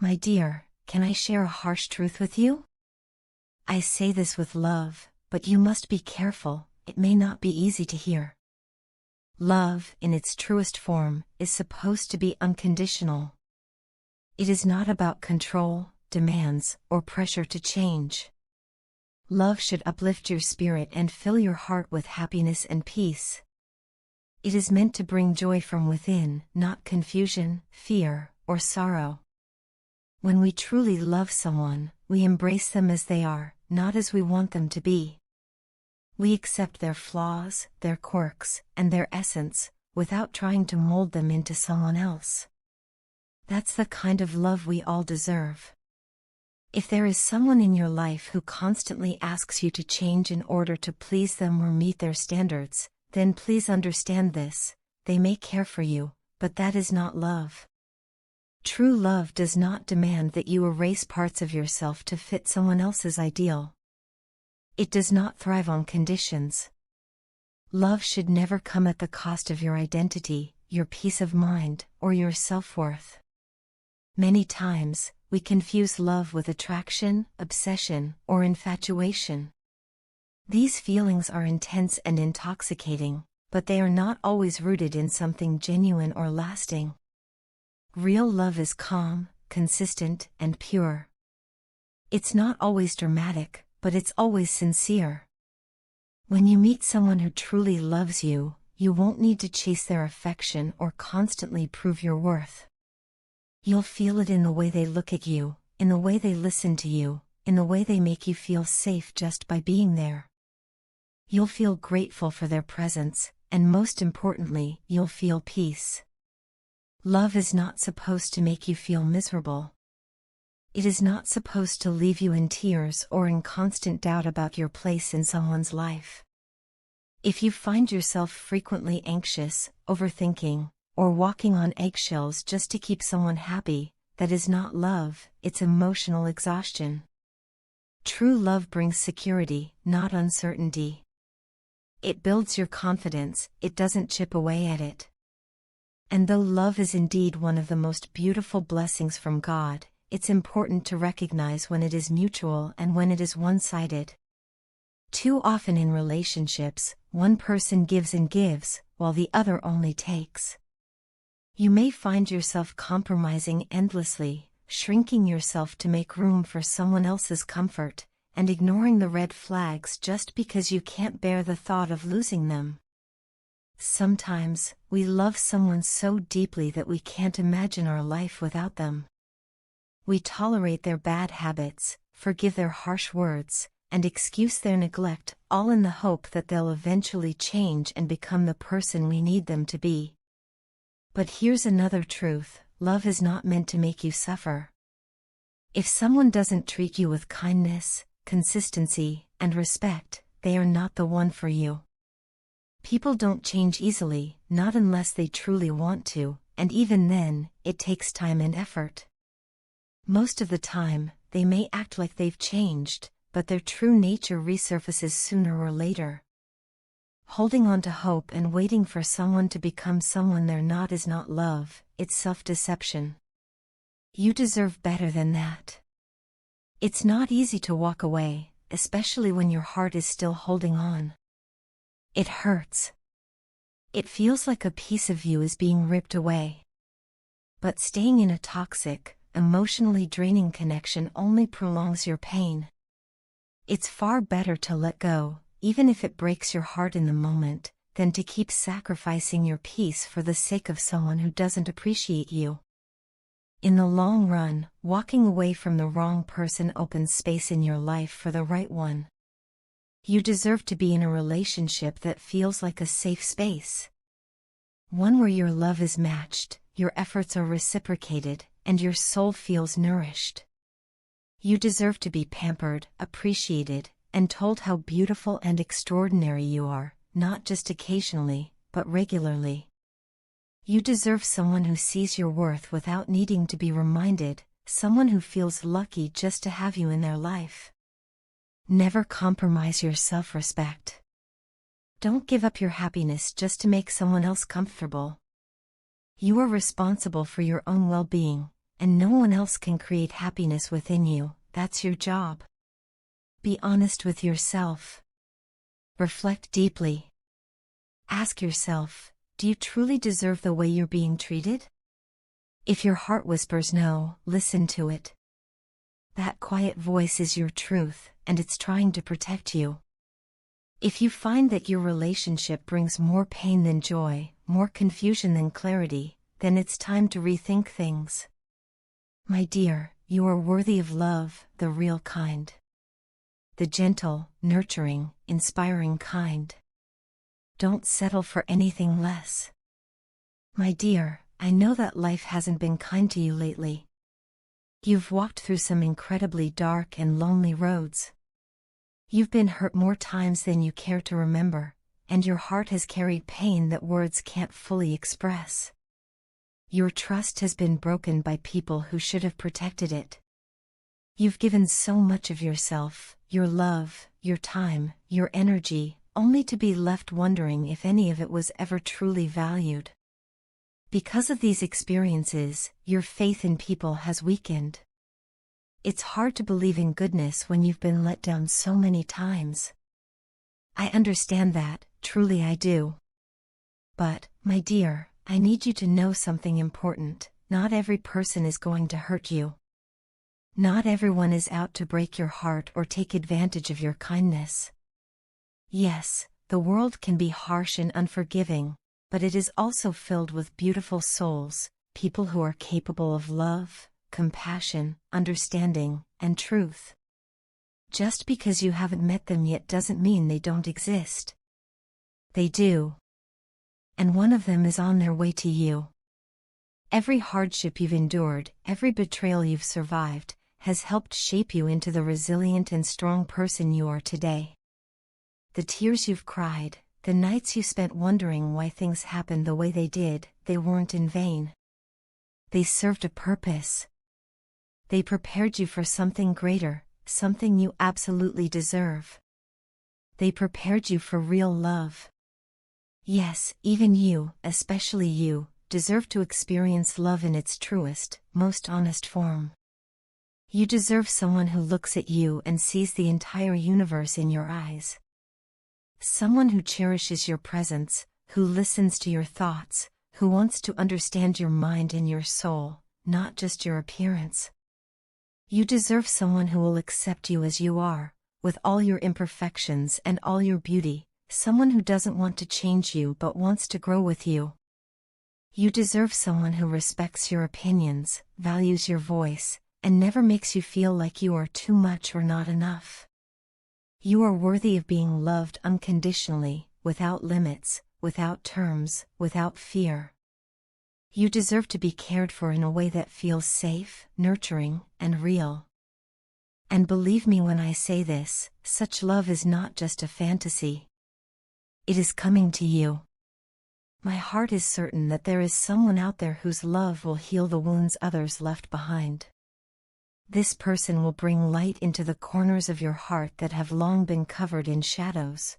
My dear, can I share a harsh truth with you? I say this with love, but you must be careful, it may not be easy to hear. Love, in its truest form, is supposed to be unconditional. It is not about control, demands, or pressure to change. Love should uplift your spirit and fill your heart with happiness and peace. It is meant to bring joy from within, not confusion, fear, or sorrow. When we truly love someone, we embrace them as they are, not as we want them to be. We accept their flaws, their quirks, and their essence, without trying to mold them into someone else. That's the kind of love we all deserve. If there is someone in your life who constantly asks you to change in order to please them or meet their standards, then please understand this: they may care for you, but that is not love. True love does not demand that you erase parts of yourself to fit someone else's ideal. It does not thrive on conditions. Love should never come at the cost of your identity, your peace of mind, or your self-worth. Many times, we confuse love with attraction, obsession, or infatuation. These feelings are intense and intoxicating, but they are not always rooted in something genuine or lasting. Real love is calm, consistent, and pure. It's not always dramatic, but it's always sincere. When you meet someone who truly loves you, you won't need to chase their affection or constantly prove your worth. You'll feel it in the way they look at you, in the way they listen to you, in the way they make you feel safe just by being there. You'll feel grateful for their presence, and most importantly, you'll feel peace. Love is not supposed to make you feel miserable. It is not supposed to leave you in tears or in constant doubt about your place in someone's life. If you find yourself frequently anxious, overthinking, or walking on eggshells just to keep someone happy, that is not love, it's emotional exhaustion. True love brings security, not uncertainty. It builds your confidence, it doesn't chip away at it. And though love is indeed one of the most beautiful blessings from God, it's important to recognize when it is mutual and when it is one-sided. Too often in relationships, one person gives and gives, while the other only takes. You may find yourself compromising endlessly, shrinking yourself to make room for someone else's comfort, and ignoring the red flags just because you can't bear the thought of losing them. Sometimes, we love someone so deeply that we can't imagine our life without them. We tolerate their bad habits, forgive their harsh words, and excuse their neglect, all in the hope that they'll eventually change and become the person we need them to be. But here's another truth: love is not meant to make you suffer. If someone doesn't treat you with kindness, consistency, and respect, they are not the one for you. People don't change easily, not unless they truly want to, and even then, it takes time and effort. Most of the time, they may act like they've changed, but their true nature resurfaces sooner or later. Holding on to hope and waiting for someone to become someone they're not is not love, it's self-deception. You deserve better than that. It's not easy to walk away, especially when your heart is still holding on. It hurts. It feels like a piece of you is being ripped away. But staying in a toxic, emotionally draining connection only prolongs your pain. It's far better to let go, even if it breaks your heart in the moment, than to keep sacrificing your peace for the sake of someone who doesn't appreciate you. In the long run, walking away from the wrong person opens space in your life for the right one. You deserve to be in a relationship that feels like a safe space. One where your love is matched, your efforts are reciprocated, and your soul feels nourished. You deserve to be pampered, appreciated, and told how beautiful and extraordinary you are, not just occasionally, but regularly. You deserve someone who sees your worth without needing to be reminded, someone who feels lucky just to have you in their life. Never compromise your self-respect. Don't give up your happiness just to make someone else comfortable. You are responsible for your own well-being, and no one else can create happiness within you. That's your job. Be honest with yourself. Reflect deeply. Ask yourself, do you truly deserve the way you're being treated? If your heart whispers no, listen to it. That quiet voice is your truth, and it's trying to protect you. If you find that your relationship brings more pain than joy, more confusion than clarity, then it's time to rethink things. My dear, you are worthy of love, the real kind. The gentle, nurturing, inspiring kind. Don't settle for anything less. My dear, I know that life hasn't been kind to you lately. You've walked through some incredibly dark and lonely roads. You've been hurt more times than you care to remember, and your heart has carried pain that words can't fully express. Your trust has been broken by people who should have protected it. You've given so much of yourself, your love, your time, your energy, only to be left wondering if any of it was ever truly valued. Because of these experiences, your faith in people has weakened. It's hard to believe in goodness when you've been let down so many times. I understand that, truly I do. But, my dear, I need you to know something important. Not every person is going to hurt you. Not everyone is out to break your heart or take advantage of your kindness. Yes, the world can be harsh and unforgiving, but it is also filled with beautiful souls, people who are capable of love, compassion, understanding, and truth. Just because you haven't met them yet doesn't mean they don't exist. They do. And one of them is on their way to you. Every hardship you've endured, every betrayal you've survived, has helped shape you into the resilient and strong person you are today. The tears you've cried, the nights you spent wondering why things happened the way they did, they weren't in vain. They served a purpose. They prepared you for something greater, something you absolutely deserve. They prepared you for real love. Yes, even you, especially you, deserve to experience love in its truest, most honest form. You deserve someone who looks at you and sees the entire universe in your eyes. Someone who cherishes your presence, who listens to your thoughts, who wants to understand your mind and your soul, not just your appearance. You deserve someone who will accept you as you are, with all your imperfections and all your beauty, someone who doesn't want to change you but wants to grow with you. You deserve someone who respects your opinions, values your voice, and never makes you feel like you are too much or not enough. You are worthy of being loved unconditionally, without limits, without terms, without fear. You deserve to be cared for in a way that feels safe, nurturing, and real. And believe me when I say this, such love is not just a fantasy. It is coming to you. My heart is certain that there is someone out there whose love will heal the wounds others left behind. This person will bring light into the corners of your heart that have long been covered in shadows.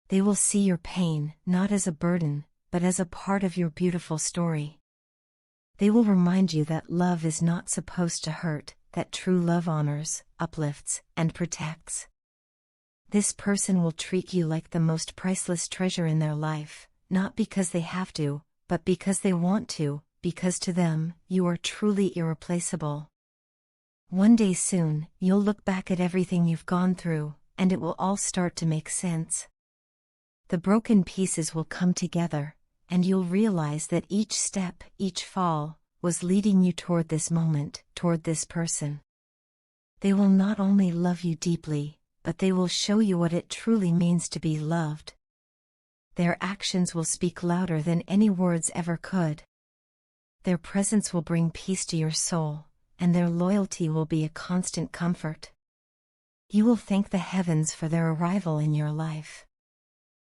They will see your pain, not as a burden, but as a part of your beautiful story. They will remind you that love is not supposed to hurt, that true love honors, uplifts, and protects. This person will treat you like the most priceless treasure in their life, not because they have to, but because they want to, because to them, you are truly irreplaceable. One day soon, you'll look back at everything you've gone through, and it will all start to make sense. The broken pieces will come together, and you'll realize that each step, each fall, was leading you toward this moment, toward this person. They will not only love you deeply, but they will show you what it truly means to be loved. Their actions will speak louder than any words ever could. Their presence will bring peace to your soul, and their loyalty will be a constant comfort. You will thank the heavens for their arrival in your life.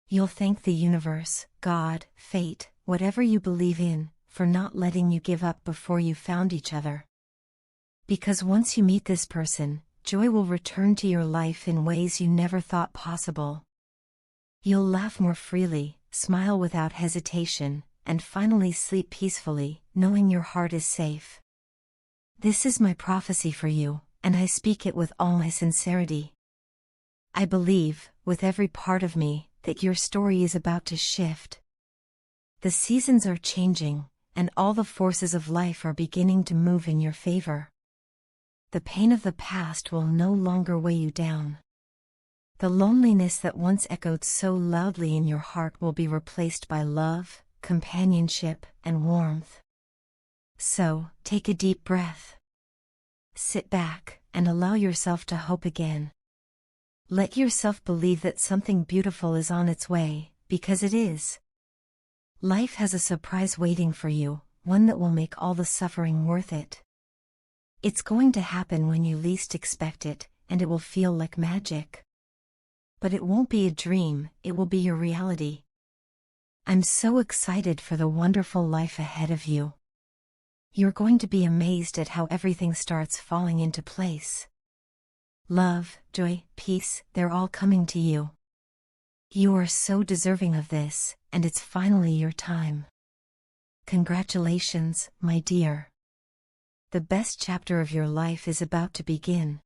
You'll thank the universe, God, fate, whatever you believe in, for not letting you give up before you found each other. Because once you meet this person, joy will return to your life in ways you never thought possible. You'll laugh more freely, smile without hesitation, and finally sleep peacefully, knowing your heart is safe. This is my prophecy for you, and I speak it with all my sincerity. I believe, with every part of me, that your story is about to shift. The seasons are changing, and all the forces of life are beginning to move in your favor. The pain of the past will no longer weigh you down. The loneliness that once echoed so loudly in your heart will be replaced by love, companionship, and warmth. So, take a deep breath. Sit back, and allow yourself to hope again. Let yourself believe that something beautiful is on its way, because it is. Life has a surprise waiting for you, one that will make all the suffering worth it. It's going to happen when you least expect it, and it will feel like magic. But it won't be a dream, it will be your reality. I'm so excited for the wonderful life ahead of you. You're going to be amazed at how everything starts falling into place. Love, joy, peace, they're all coming to you. You are so deserving of this, and it's finally your time. Congratulations, my dear. The best chapter of your life is about to begin.